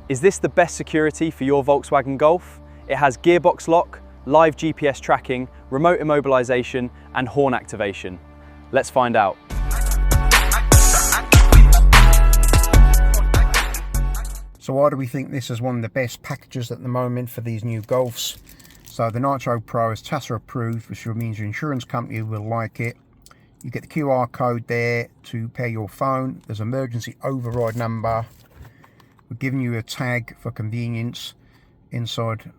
Is this the best security for your Volkswagen Golf? It has gearbox lock, live GPS tracking, remote immobilisation and horn activation. Let's find out. So why do we think this is one of the best packages at the moment for these new Golfs? So the Nitro Pro is TASSA approved, which means your insurance company will like it. You get the QR code there to pair your phone. There's an emergency override number. We're giving you a tag for convenience inside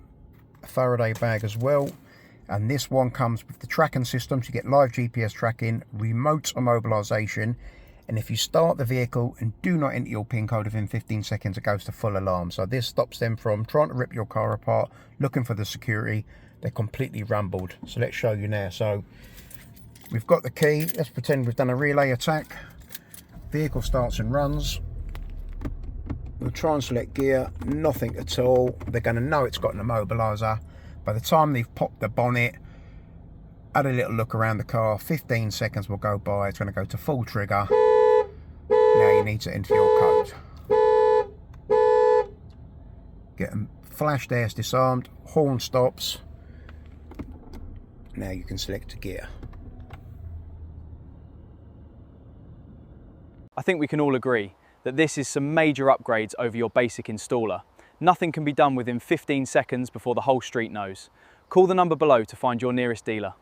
a Faraday bag as well. And this one comes with the tracking system, so you get live GPS tracking, remote immobilisation, and if you start the vehicle and do not enter your PIN code within 15 seconds, it goes to full alarm. So this stops them from trying to rip your car apart, looking for the security. They're completely rumbled. So let's show you now. So we've got the key. Let's pretend we've done a relay attack. Vehicle starts and runs. We'll try and select gear, nothing at all. They're going to know it's got an immobiliser. By the time they've popped the bonnet, had a little look around the car, 15 seconds will go by, it's going to go to full trigger. Now you need to enter your code. Get them flashed airs disarmed, horn stops. Now you can select gear. I think we can all agree that this is some major upgrades over your basic installer. Nothing can be done within 15 seconds before the whole street knows. Call the number below to find your nearest dealer.